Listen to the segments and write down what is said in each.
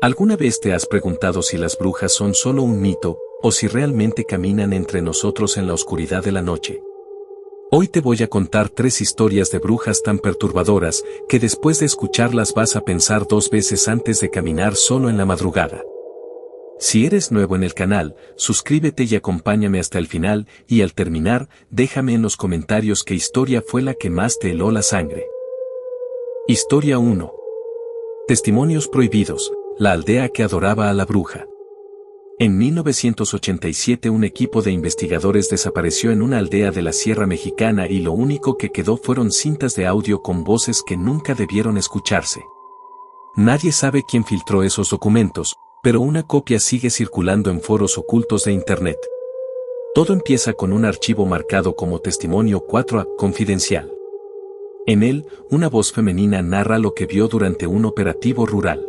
¿Alguna vez te has preguntado si las brujas son solo un mito, o si realmente caminan entre nosotros en la oscuridad de la noche? Hoy te voy a contar 3 historias de brujas tan perturbadoras, que después de escucharlas vas a pensar 2 veces antes de caminar solo en la madrugada. Si eres nuevo en el canal, suscríbete y acompáñame hasta el final, y al terminar, déjame en los comentarios qué historia fue la que más te heló la sangre. Historia 1. Testimonios prohibidos. La aldea que adoraba a la bruja. En 1987 un equipo de investigadores desapareció en una aldea de la Sierra Mexicana y lo único que quedó fueron cintas de audio con voces que nunca debieron escucharse. Nadie sabe quién filtró esos documentos, pero una copia sigue circulando en foros ocultos de Internet. Todo empieza con un archivo marcado como Testimonio 4A, confidencial. En él, una voz femenina narra lo que vio durante un operativo rural.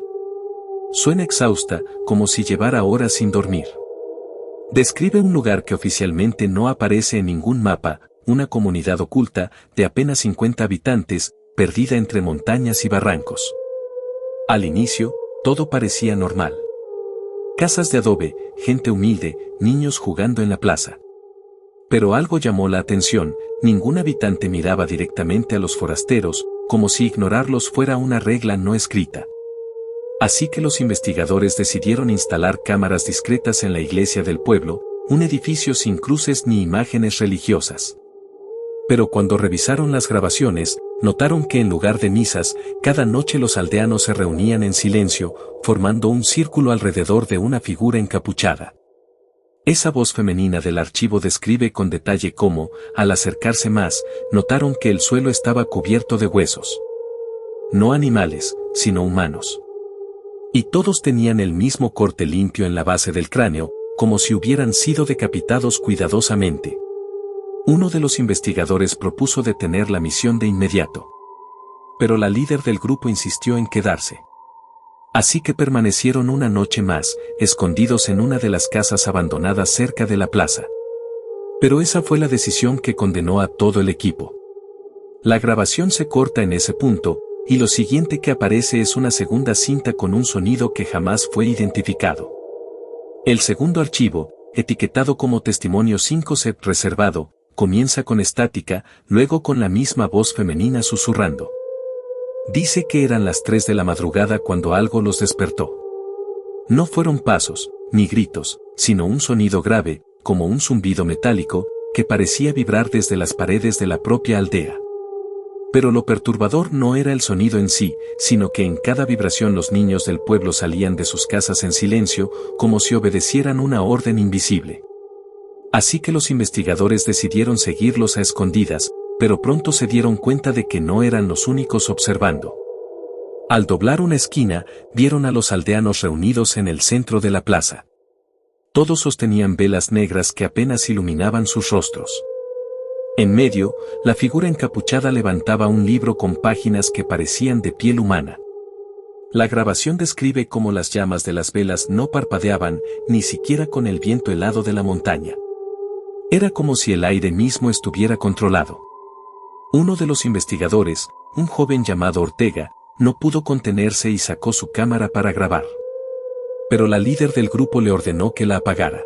Suena exhausta, como si llevara horas sin dormir. Describe un lugar que oficialmente no aparece en ningún mapa, una comunidad oculta, de apenas 50 habitantes, perdida entre montañas y barrancos. Al inicio, todo parecía normal. Casas de adobe, gente humilde, niños jugando en la plaza. Pero algo llamó la atención, ningún habitante miraba directamente a los forasteros, como si ignorarlos fuera una regla no escrita. Así que los investigadores decidieron instalar cámaras discretas en la iglesia del pueblo, un edificio sin cruces ni imágenes religiosas. Pero cuando revisaron las grabaciones, notaron que en lugar de misas, cada noche los aldeanos se reunían en silencio, formando un círculo alrededor de una figura encapuchada. Esa voz femenina del archivo describe con detalle cómo, al acercarse más, notaron que el suelo estaba cubierto de huesos. No animales, sino humanos. Y todos tenían el mismo corte limpio en la base del cráneo, como si hubieran sido decapitados cuidadosamente. Uno de los investigadores propuso detener la misión de inmediato. Pero la líder del grupo insistió en quedarse. Así que permanecieron una noche más, escondidos en una de las casas abandonadas cerca de la plaza. Pero esa fue la decisión que condenó a todo el equipo. La grabación se corta en ese punto, y lo siguiente que aparece es una segunda cinta con un sonido que jamás fue identificado. El segundo archivo, etiquetado como Testimonio 5C reservado, comienza con estática, luego con la misma voz femenina susurrando. Dice que eran las 3 de la madrugada cuando algo los despertó. No fueron pasos, ni gritos, sino un sonido grave, como un zumbido metálico, que parecía vibrar desde las paredes de la propia aldea. Pero lo perturbador no era el sonido en sí, sino que en cada vibración los niños del pueblo salían de sus casas en silencio, como si obedecieran una orden invisible. Así que los investigadores decidieron seguirlos a escondidas, pero pronto se dieron cuenta de que no eran los únicos observando. Al doblar una esquina, vieron a los aldeanos reunidos en el centro de la plaza. Todos sostenían velas negras que apenas iluminaban sus rostros. En medio, la figura encapuchada levantaba un libro con páginas que parecían de piel humana. La grabación describe cómo las llamas de las velas no parpadeaban, ni siquiera con el viento helado de la montaña. Era como si el aire mismo estuviera controlado. Uno de los investigadores, un joven llamado Ortega, no pudo contenerse y sacó su cámara para grabar. Pero la líder del grupo le ordenó que la apagara.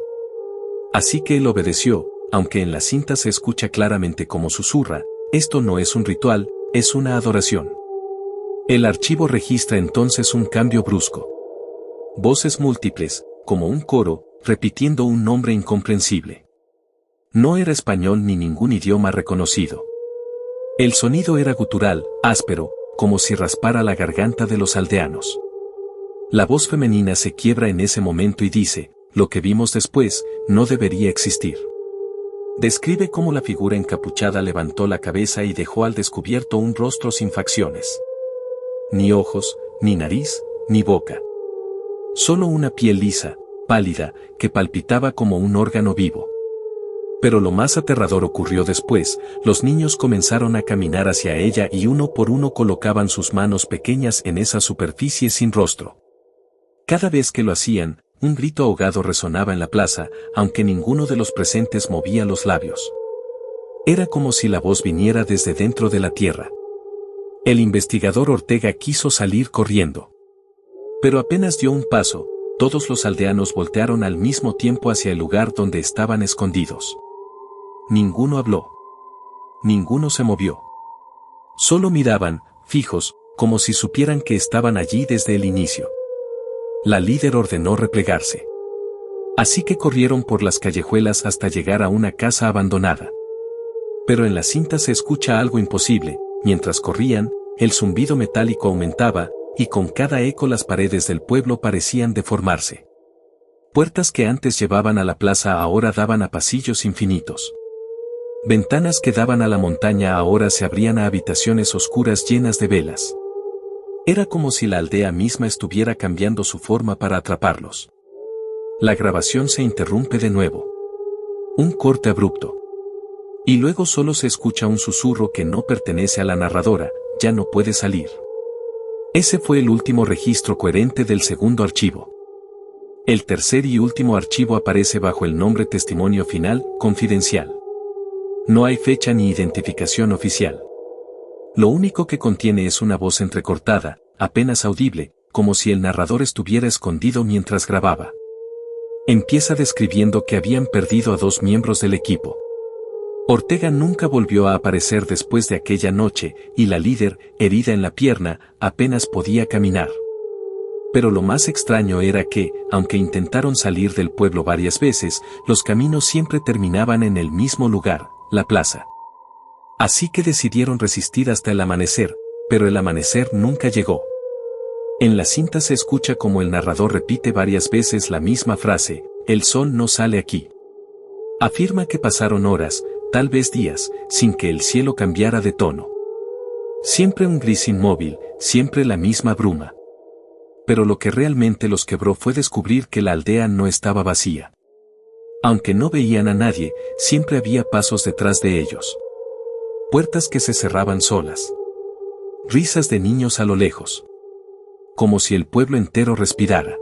Así que él obedeció. Aunque en la cinta se escucha claramente como susurra, esto no es un ritual, es una adoración. El archivo registra entonces un cambio brusco. Voces múltiples, como un coro, repitiendo un nombre incomprensible. No era español ni ningún idioma reconocido. El sonido era gutural, áspero, como si raspara la garganta de los aldeanos. La voz femenina se quiebra en ese momento y dice, lo que vimos después, no debería existir. Describe cómo la figura encapuchada levantó la cabeza y dejó al descubierto un rostro sin facciones. Ni ojos, ni nariz, ni boca. Solo una piel lisa, pálida, que palpitaba como un órgano vivo. Pero lo más aterrador ocurrió después, los niños comenzaron a caminar hacia ella y uno por uno colocaban sus manos pequeñas en esa superficie sin rostro. Cada vez que lo hacían, un grito ahogado resonaba en la plaza, aunque ninguno de los presentes movía los labios. Era como si la voz viniera desde dentro de la tierra. El investigador Ortega quiso salir corriendo. Pero apenas dio un paso, todos los aldeanos voltearon al mismo tiempo hacia el lugar donde estaban escondidos. Ninguno habló. Ninguno se movió. Solo miraban, fijos, como si supieran que estaban allí desde el inicio. La líder ordenó replegarse. Así que corrieron por las callejuelas hasta llegar a una casa abandonada. Pero en la cinta se escucha algo imposible. Mientras corrían, el zumbido metálico aumentaba, y con cada eco las paredes del pueblo parecían deformarse. Puertas que antes llevaban a la plaza ahora daban a pasillos infinitos. Ventanas que daban a la montaña ahora se abrían a habitaciones oscuras llenas de velas. Era como si la aldea misma estuviera cambiando su forma para atraparlos. La grabación se interrumpe de nuevo. Un corte abrupto. Y luego solo se escucha un susurro que no pertenece a la narradora, ya no puede salir. Ese fue el último registro coherente del segundo archivo. El tercer y último archivo aparece bajo el nombre Testimonio Final, Confidencial. No hay fecha ni identificación oficial. Lo único que contiene es una voz entrecortada, apenas audible, como si el narrador estuviera escondido mientras grababa. Empieza describiendo que habían perdido a 2 miembros del equipo. Ortega nunca volvió a aparecer después de aquella noche, y la líder, herida en la pierna, apenas podía caminar. Pero lo más extraño era que, aunque intentaron salir del pueblo varias veces, los caminos siempre terminaban en el mismo lugar, la plaza. Así que decidieron resistir hasta el amanecer, pero el amanecer nunca llegó. En la cinta se escucha como el narrador repite varias veces la misma frase: el sol no sale aquí. Afirma que pasaron horas, tal vez días, sin que el cielo cambiara de tono. Siempre un gris inmóvil, siempre la misma bruma. Pero lo que realmente los quebró fue descubrir que la aldea no estaba vacía. Aunque no veían a nadie, siempre había pasos detrás de ellos. Puertas que se cerraban solas. Risas de niños a lo lejos. Como si el pueblo entero respirara.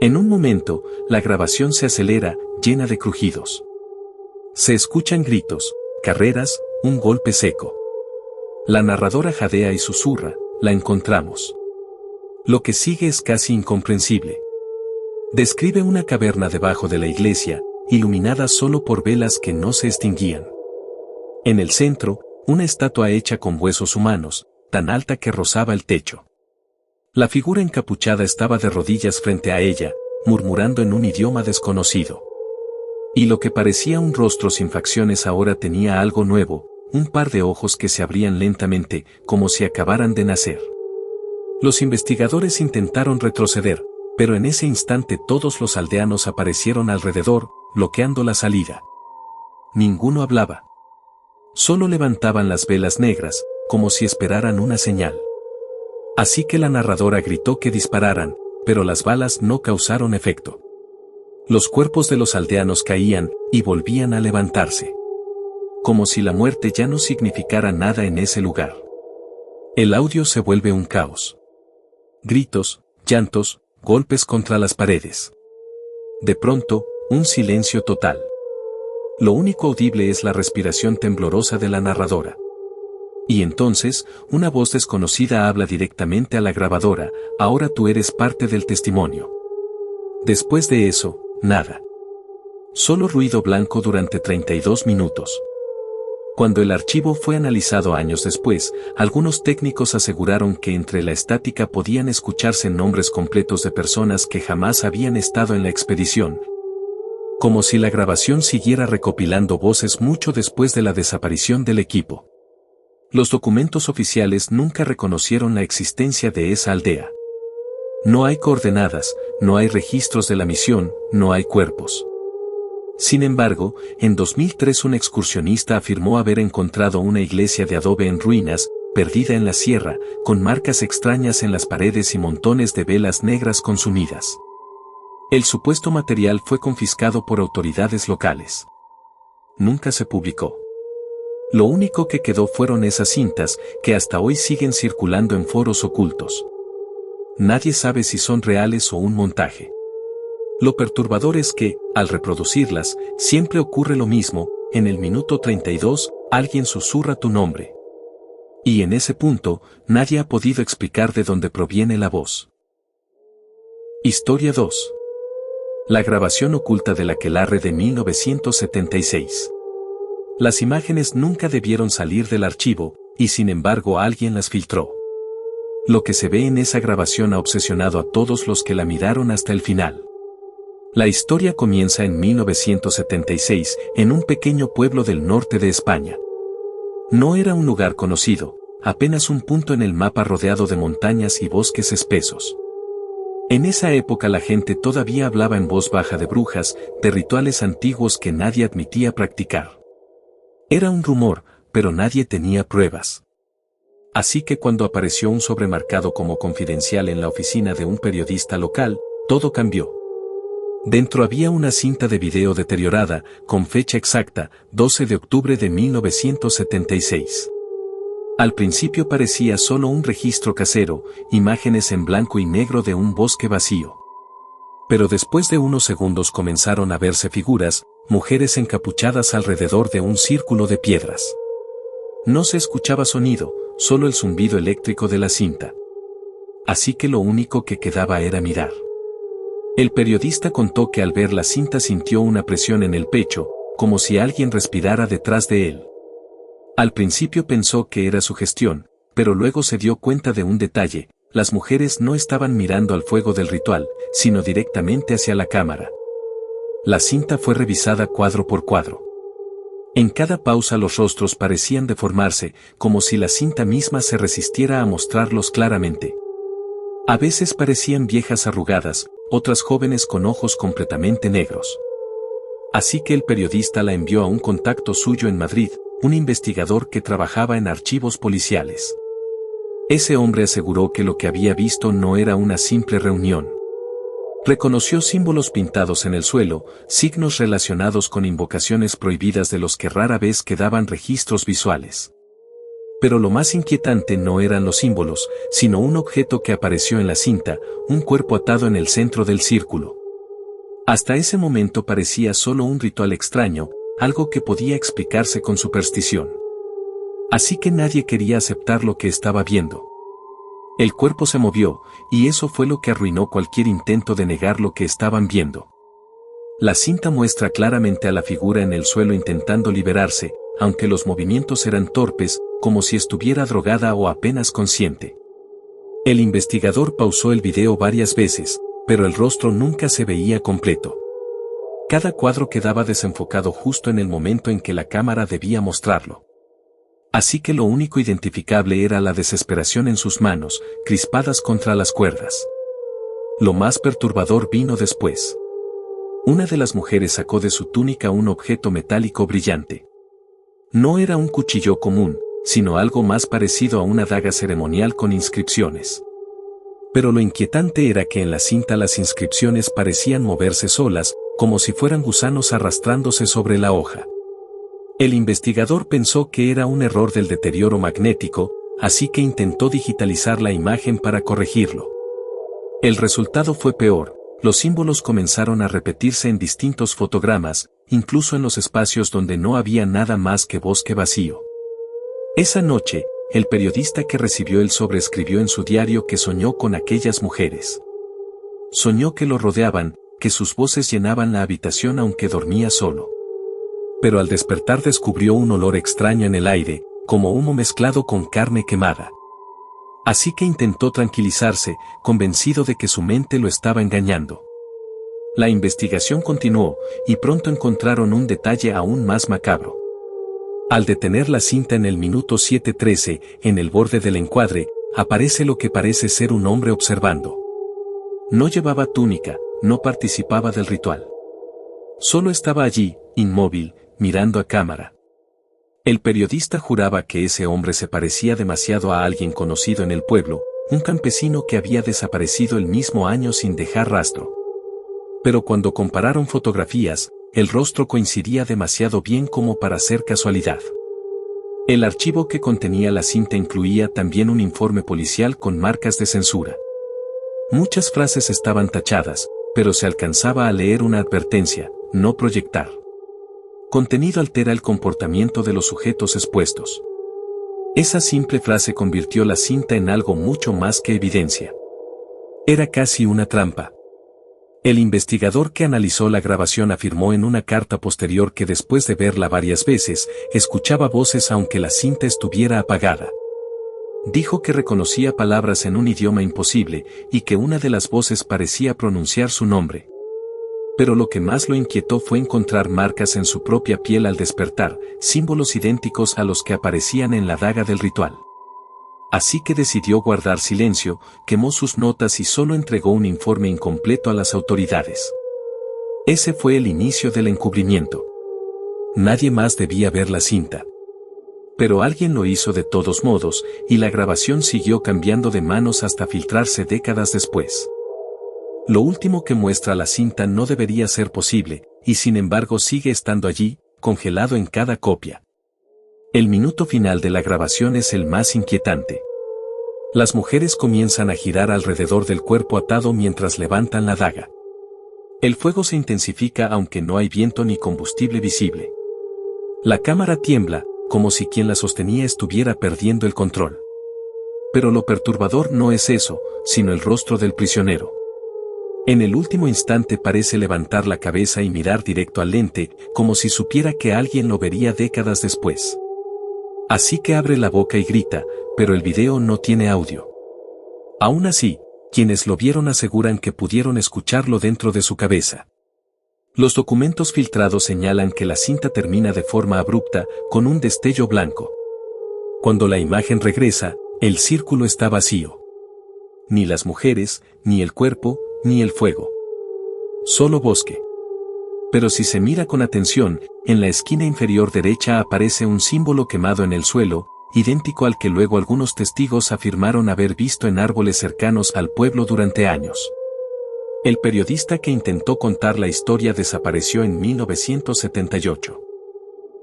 En un momento, la grabación se acelera, llena de crujidos. Se escuchan gritos, carreras, un golpe seco. La narradora jadea y susurra: la encontramos. Lo que sigue es casi incomprensible. Describe una caverna debajo de la iglesia, iluminada solo por velas que no se extinguían. En el centro, una estatua hecha con huesos humanos, tan alta que rozaba el techo. La figura encapuchada estaba de rodillas frente a ella, murmurando en un idioma desconocido. Y lo que parecía un rostro sin facciones ahora tenía algo nuevo, un par de ojos que se abrían lentamente, como si acabaran de nacer. Los investigadores intentaron retroceder, pero en ese instante todos los aldeanos aparecieron alrededor, bloqueando la salida. Ninguno hablaba. Solo levantaban las velas negras, como si esperaran una señal. Así que la narradora gritó que dispararan, pero las balas no causaron efecto. Los cuerpos de los aldeanos caían, y volvían a levantarse. Como si la muerte ya no significara nada en ese lugar. El audio se vuelve un caos. Gritos, llantos, golpes contra las paredes. De pronto, un silencio total. Lo único audible es la respiración temblorosa de la narradora. Y entonces, una voz desconocida habla directamente a la grabadora: ahora tú eres parte del testimonio. Después de eso, nada. Solo ruido blanco durante 32 minutos. Cuando el archivo fue analizado años después, algunos técnicos aseguraron que entre la estática podían escucharse nombres completos de personas que jamás habían estado en la expedición. Como si la grabación siguiera recopilando voces mucho después de la desaparición del equipo. Los documentos oficiales nunca reconocieron la existencia de esa aldea. No hay coordenadas, no hay registros de la misión, no hay cuerpos. Sin embargo, en 2003 un excursionista afirmó haber encontrado una iglesia de adobe en ruinas, perdida en la sierra, con marcas extrañas en las paredes y montones de velas negras consumidas. El supuesto material fue confiscado por autoridades locales. Nunca se publicó. Lo único que quedó fueron esas cintas, que hasta hoy siguen circulando en foros ocultos. Nadie sabe si son reales o un montaje. Lo perturbador es que, al reproducirlas, siempre ocurre lo mismo: en el minuto 32, alguien susurra tu nombre. Y en ese punto, nadie ha podido explicar de dónde proviene la voz. Historia 2. La grabación oculta del aquelarre de 1976. Las imágenes nunca debieron salir del archivo, y sin embargo alguien las filtró. Lo que se ve en esa grabación ha obsesionado a todos los que la miraron hasta el final. La historia comienza en 1976, en un pequeño pueblo del norte de España. No era un lugar conocido, apenas un punto en el mapa rodeado de montañas y bosques espesos. En esa época la gente todavía hablaba en voz baja de brujas, de rituales antiguos que nadie admitía practicar. Era un rumor, pero nadie tenía pruebas. Así que cuando apareció un sobre marcado como confidencial en la oficina de un periodista local, todo cambió. Dentro había una cinta de video deteriorada, con fecha exacta, 12 de octubre de 1976. Al principio parecía solo un registro casero, imágenes en blanco y negro de un bosque vacío. Pero después de unos segundos comenzaron a verse figuras, mujeres encapuchadas alrededor de un círculo de piedras. No se escuchaba sonido, solo el zumbido eléctrico de la cinta. Así que lo único que quedaba era mirar. El periodista contó que al ver la cinta sintió una presión en el pecho, como si alguien respirara detrás de él. Al principio pensó que era sugestión, pero luego se dio cuenta de un detalle: las mujeres no estaban mirando al fuego del ritual, sino directamente hacia la cámara. La cinta fue revisada cuadro por cuadro. En cada pausa los rostros parecían deformarse, como si la cinta misma se resistiera a mostrarlos claramente. A veces parecían viejas arrugadas, otras jóvenes con ojos completamente negros. Así que el periodista la envió a un contacto suyo en Madrid, un investigador que trabajaba en archivos policiales. Ese hombre aseguró que lo que había visto no era una simple reunión. Reconoció símbolos pintados en el suelo, signos relacionados con invocaciones prohibidas de los que rara vez quedaban registros visuales. Pero lo más inquietante no eran los símbolos, sino un objeto que apareció en la cinta, un cuerpo atado en el centro del círculo. Hasta ese momento parecía solo un ritual extraño, algo que podía explicarse con superstición. Así que nadie quería aceptar lo que estaba viendo. El cuerpo se movió, y eso fue lo que arruinó cualquier intento de negar lo que estaban viendo. La cinta muestra claramente a la figura en el suelo intentando liberarse, aunque los movimientos eran torpes, como si estuviera drogada o apenas consciente. El investigador pausó el video varias veces, pero el rostro nunca se veía completo. Cada cuadro quedaba desenfocado justo en el momento en que la cámara debía mostrarlo. Así que lo único identificable era la desesperación en sus manos, crispadas contra las cuerdas. Lo más perturbador vino después. Una de las mujeres sacó de su túnica un objeto metálico brillante. No era un cuchillo común, sino algo más parecido a una daga ceremonial con inscripciones. Pero lo inquietante era que en la cinta las inscripciones parecían moverse solas, como si fueran gusanos arrastrándose sobre la hoja. El investigador pensó que era un error del deterioro magnético, así que intentó digitalizar la imagen para corregirlo. El resultado fue peor: los símbolos comenzaron a repetirse en distintos fotogramas, incluso en los espacios donde no había nada más que bosque vacío. Esa noche, el periodista que recibió el sobre escribió en su diario que soñó con aquellas mujeres. Soñó que lo rodeaban, que sus voces llenaban la habitación aunque dormía solo. Pero al despertar descubrió un olor extraño en el aire, como humo mezclado con carne quemada. Así que intentó tranquilizarse, convencido de que su mente lo estaba engañando. La investigación continuó, y pronto encontraron un detalle aún más macabro. Al detener la cinta en el minuto 7:13, en el borde del encuadre, aparece lo que parece ser un hombre observando. No llevaba túnica, no participaba del ritual. Solo estaba allí, inmóvil, mirando a cámara. El periodista juraba que ese hombre se parecía demasiado a alguien conocido en el pueblo, un campesino que había desaparecido el mismo año sin dejar rastro. Pero cuando compararon fotografías, el rostro coincidía demasiado bien como para ser casualidad. El archivo que contenía la cinta incluía también un informe policial con marcas de censura. Muchas frases estaban tachadas, pero se alcanzaba a leer una advertencia: no proyectar. Contenido altera el comportamiento de los sujetos expuestos. Esa simple frase convirtió la cinta en algo mucho más que evidencia. Era casi una trampa. El investigador que analizó la grabación afirmó en una carta posterior que después de verla varias veces, escuchaba voces aunque la cinta estuviera apagada. Dijo que reconocía palabras en un idioma imposible y que una de las voces parecía pronunciar su nombre. Pero lo que más lo inquietó fue encontrar marcas en su propia piel al despertar, símbolos idénticos a los que aparecían en la daga del ritual. Así que decidió guardar silencio, quemó sus notas y solo entregó un informe incompleto a las autoridades. Ese fue el inicio del encubrimiento. Nadie más debía ver la cinta. Pero alguien lo hizo de todos modos, y la grabación siguió cambiando de manos hasta filtrarse décadas después. Lo último que muestra la cinta no debería ser posible, y sin embargo sigue estando allí, congelado en cada copia. El minuto final de la grabación es el más inquietante. Las mujeres comienzan a girar alrededor del cuerpo atado mientras levantan la daga. El fuego se intensifica aunque no hay viento ni combustible visible. La cámara tiembla, como si quien la sostenía estuviera perdiendo el control. Pero lo perturbador no es eso, sino el rostro del prisionero. En el último instante parece levantar la cabeza y mirar directo al lente, como si supiera que alguien lo vería décadas después. Así que abre la boca y grita, pero el video no tiene audio. Aún así, quienes lo vieron aseguran que pudieron escucharlo dentro de su cabeza. Los documentos filtrados señalan que la cinta termina de forma abrupta, con un destello blanco. Cuando la imagen regresa, el círculo está vacío. Ni las mujeres, ni el cuerpo, ni el fuego. Solo bosque. Pero si se mira con atención, en la esquina inferior derecha aparece un símbolo quemado en el suelo, idéntico al que luego algunos testigos afirmaron haber visto en árboles cercanos al pueblo durante años. El periodista que intentó contar la historia desapareció en 1978.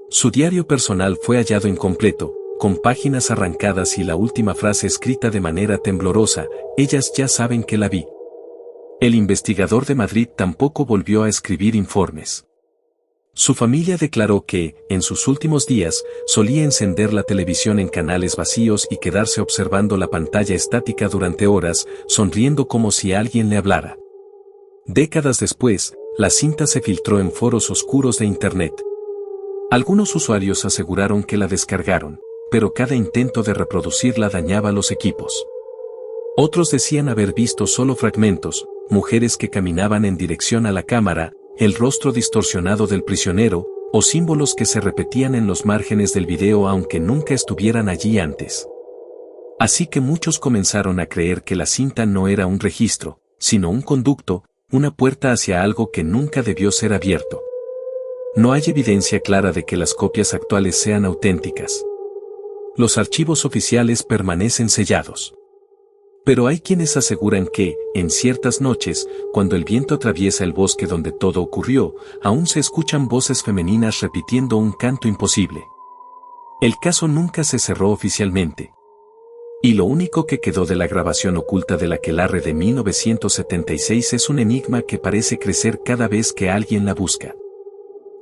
Su diario personal fue hallado incompleto, con páginas arrancadas y la última frase escrita de manera temblorosa: ellas ya saben que la vi. El investigador de Madrid tampoco volvió a escribir informes. Su familia declaró que, en sus últimos días, solía encender la televisión en canales vacíos y quedarse observando la pantalla estática durante horas, sonriendo como si alguien le hablara. Décadas después, la cinta se filtró en foros oscuros de Internet. Algunos usuarios aseguraron que la descargaron, pero cada intento de reproducirla dañaba los equipos. Otros decían haber visto solo fragmentos, mujeres que caminaban en dirección a la cámara, el rostro distorsionado del prisionero, o símbolos que se repetían en los márgenes del video aunque nunca estuvieran allí antes. Así que muchos comenzaron a creer que la cinta no era un registro, sino un conducto, una puerta hacia algo que nunca debió ser abierto. No hay evidencia clara de que las copias actuales sean auténticas. Los archivos oficiales permanecen sellados. Pero hay quienes aseguran que, en ciertas noches, cuando el viento atraviesa el bosque donde todo ocurrió, aún se escuchan voces femeninas repitiendo un canto imposible. El caso nunca se cerró oficialmente. Y lo único que quedó de la grabación oculta del aquelarre de 1976 es un enigma que parece crecer cada vez que alguien la busca.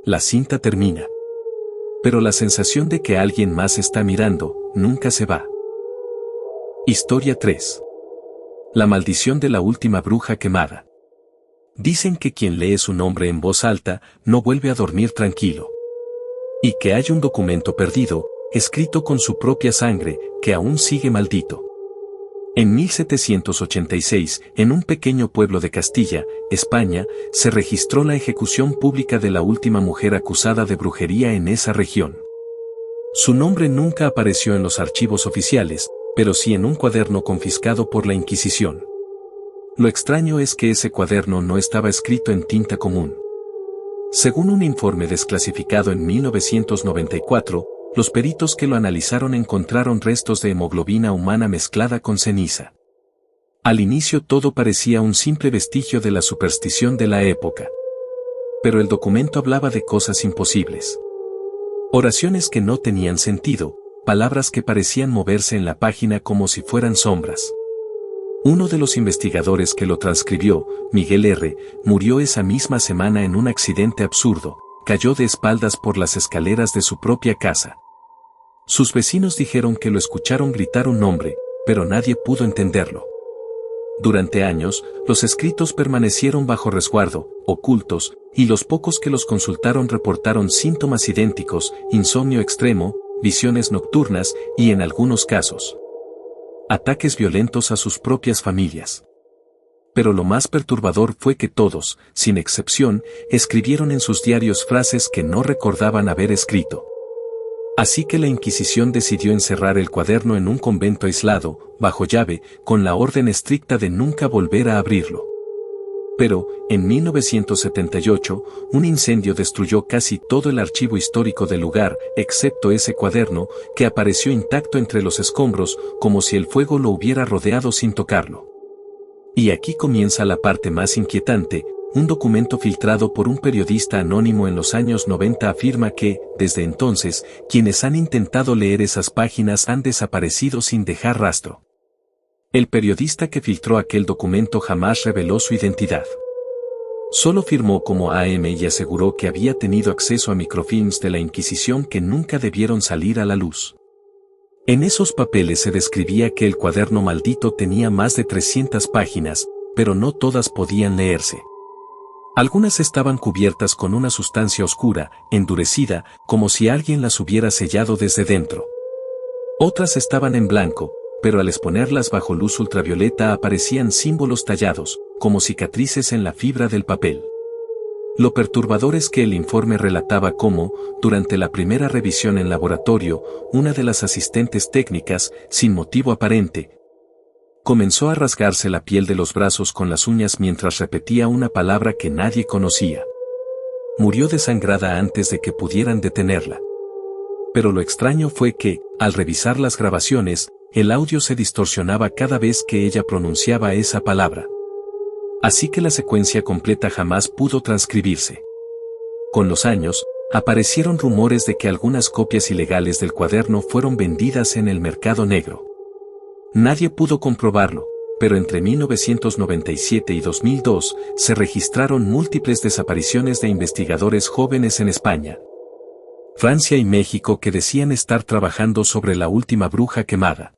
La cinta termina. Pero la sensación de que alguien más está mirando, nunca se va. Historia 3. La maldición de la última bruja quemada. Dicen que quien lee su nombre en voz alta, no vuelve a dormir tranquilo. Y que hay un documento perdido, escrito con su propia sangre, que aún sigue maldito. En 1786, en un pequeño pueblo de Castilla, España, se registró la ejecución pública de la última mujer acusada de brujería en esa región. Su nombre nunca apareció en los archivos oficiales, pero sí en un cuaderno confiscado por la Inquisición. Lo extraño es que ese cuaderno no estaba escrito en tinta común. Según un informe desclasificado en 1994, los peritos que lo analizaron encontraron restos de hemoglobina humana mezclada con ceniza. Al inicio todo parecía un simple vestigio de la superstición de la época. Pero el documento hablaba de cosas imposibles. Oraciones que no tenían sentido, palabras que parecían moverse en la página como si fueran sombras. Uno de los investigadores que lo transcribió, Miguel R., murió esa misma semana en un accidente absurdo, cayó de espaldas por las escaleras de su propia casa. Sus vecinos dijeron que lo escucharon gritar un nombre, pero nadie pudo entenderlo. Durante años, los escritos permanecieron bajo resguardo, ocultos, y los pocos que los consultaron reportaron síntomas idénticos, insomnio extremo, visiones nocturnas y, en algunos casos, ataques violentos a sus propias familias. Pero lo más perturbador fue que todos, sin excepción, escribieron en sus diarios frases que no recordaban haber escrito. Así que la Inquisición decidió encerrar el cuaderno en un convento aislado, bajo llave, con la orden estricta de nunca volver a abrirlo. Pero, en 1978, un incendio destruyó casi todo el archivo histórico del lugar, excepto ese cuaderno, que apareció intacto entre los escombros, como si el fuego lo hubiera rodeado sin tocarlo. Y aquí comienza la parte más inquietante. Un documento filtrado por un periodista anónimo en los años 90 afirma que, desde entonces, quienes han intentado leer esas páginas han desaparecido sin dejar rastro. El periodista que filtró aquel documento jamás reveló su identidad. Solo firmó como AM y aseguró que había tenido acceso a microfilms de la Inquisición que nunca debieron salir a la luz. En esos papeles se describía que el cuaderno maldito tenía más de 300 páginas, pero no todas podían leerse. Algunas estaban cubiertas con una sustancia oscura, endurecida, como si alguien las hubiera sellado desde dentro. Otras estaban en blanco, pero al exponerlas bajo luz ultravioleta aparecían símbolos tallados, como cicatrices en la fibra del papel. Lo perturbador es que el informe relataba cómo, durante la primera revisión en laboratorio, una de las asistentes técnicas, sin motivo aparente, comenzó a rasgarse la piel de los brazos con las uñas mientras repetía una palabra que nadie conocía. Murió desangrada antes de que pudieran detenerla. Pero lo extraño fue que, al revisar las grabaciones, el audio se distorsionaba cada vez que ella pronunciaba esa palabra. Así que la secuencia completa jamás pudo transcribirse. Con los años, aparecieron rumores de que algunas copias ilegales del cuaderno fueron vendidas en el mercado negro. Nadie pudo comprobarlo, pero entre 1997 y 2002 se registraron múltiples desapariciones de investigadores jóvenes en España, Francia y México que decían estar trabajando sobre la última bruja quemada.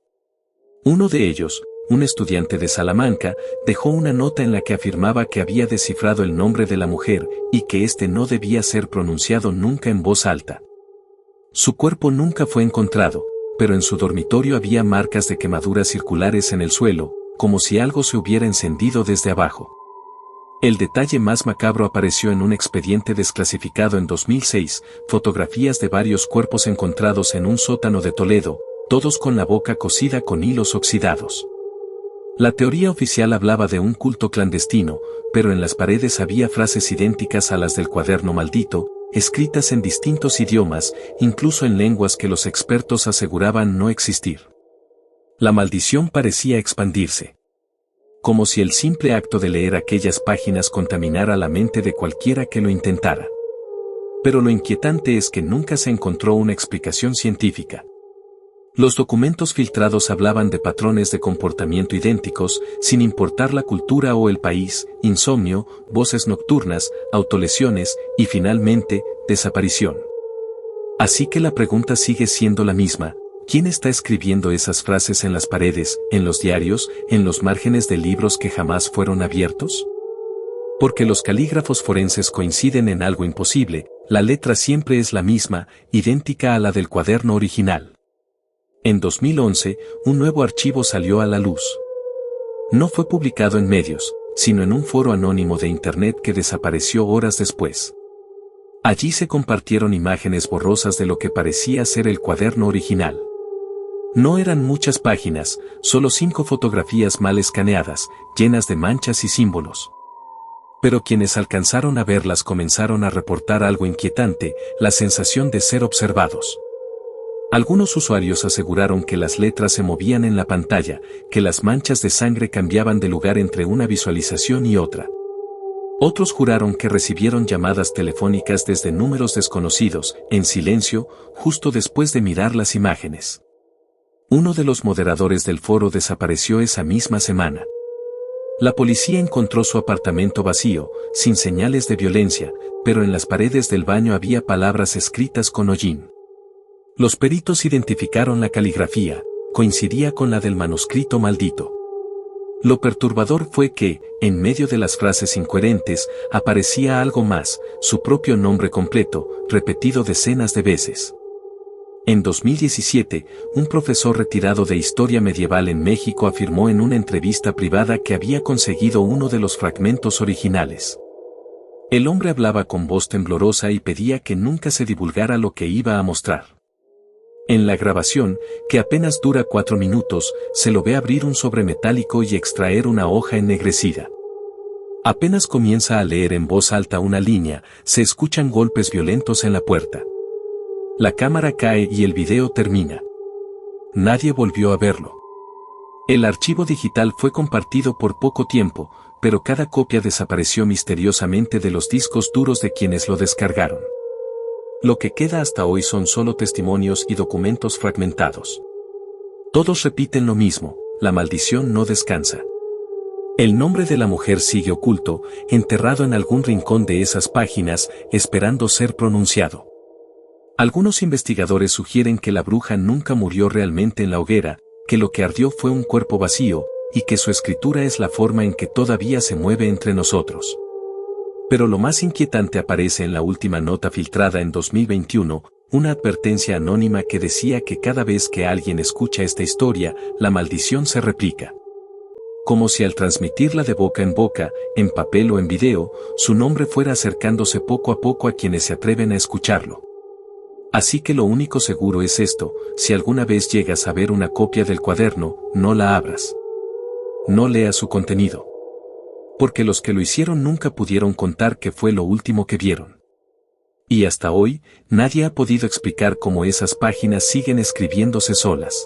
Uno de ellos, un estudiante de Salamanca, dejó una nota en la que afirmaba que había descifrado el nombre de la mujer y que éste no debía ser pronunciado nunca en voz alta. Su cuerpo nunca fue encontrado, pero en su dormitorio había marcas de quemaduras circulares en el suelo, como si algo se hubiera encendido desde abajo. El detalle más macabro apareció en un expediente desclasificado en 2006, fotografías de varios cuerpos encontrados en un sótano de Toledo, todos con la boca cosida con hilos oxidados. La teoría oficial hablaba de un culto clandestino, pero en las paredes había frases idénticas a las del cuaderno maldito, escritas en distintos idiomas, incluso en lenguas que los expertos aseguraban no existir. La maldición parecía expandirse. Como si el simple acto de leer aquellas páginas contaminara la mente de cualquiera que lo intentara. Pero lo inquietante es que nunca se encontró una explicación científica. Los documentos filtrados hablaban de patrones de comportamiento idénticos, sin importar la cultura o el país, insomnio, voces nocturnas, autolesiones y finalmente, desaparición. Así que la pregunta sigue siendo la misma: ¿quién está escribiendo esas frases en las paredes, en los diarios, en los márgenes de libros que jamás fueron abiertos? Porque los calígrafos forenses coinciden en algo imposible, la letra siempre es la misma, idéntica a la del cuaderno original. En 2011, un nuevo archivo salió a la luz. No fue publicado en medios, sino en un foro anónimo de Internet que desapareció horas después. Allí se compartieron imágenes borrosas de lo que parecía ser el cuaderno original. No eran muchas páginas, solo 5 fotografías mal escaneadas, llenas de manchas y símbolos. Pero quienes alcanzaron a verlas comenzaron a reportar algo inquietante: la sensación de ser observados. Algunos usuarios aseguraron que las letras se movían en la pantalla, que las manchas de sangre cambiaban de lugar entre una visualización y otra. Otros juraron que recibieron llamadas telefónicas desde números desconocidos, en silencio, justo después de mirar las imágenes. Uno de los moderadores del foro desapareció esa misma semana. La policía encontró su apartamento vacío, sin señales de violencia, pero en las paredes del baño había palabras escritas con hollín. Los peritos identificaron la caligrafía, coincidía con la del manuscrito maldito. Lo perturbador fue que, en medio de las frases incoherentes, aparecía algo más, su propio nombre completo, repetido decenas de veces. En 2017, un profesor retirado de Historia Medieval en México afirmó en una entrevista privada que había conseguido uno de los fragmentos originales. El hombre hablaba con voz temblorosa y pedía que nunca se divulgara lo que iba a mostrar. En la grabación, que apenas dura 4 minutos, se lo ve abrir un sobre metálico y extraer una hoja ennegrecida. Apenas comienza a leer en voz alta una línea, se escuchan golpes violentos en la puerta. La cámara cae y el video termina. Nadie volvió a verlo. El archivo digital fue compartido por poco tiempo, pero cada copia desapareció misteriosamente de los discos duros de quienes lo descargaron. Lo que queda hasta hoy son solo testimonios y documentos fragmentados. Todos repiten lo mismo, la maldición no descansa. El nombre de la mujer sigue oculto, enterrado en algún rincón de esas páginas, esperando ser pronunciado. Algunos investigadores sugieren que la bruja nunca murió realmente en la hoguera, que lo que ardió fue un cuerpo vacío, y que su escritura es la forma en que todavía se mueve entre nosotros. Pero lo más inquietante aparece en la última nota filtrada en 2021, una advertencia anónima que decía que cada vez que alguien escucha esta historia, la maldición se replica. Como si al transmitirla de boca, en papel o en video, su nombre fuera acercándose poco a poco a quienes se atreven a escucharlo. Así que lo único seguro es esto: si alguna vez llegas a ver una copia del cuaderno, no la abras. No leas su contenido. Porque los que lo hicieron nunca pudieron contar qué fue lo último que vieron. Y hasta hoy, nadie ha podido explicar cómo esas páginas siguen escribiéndose solas.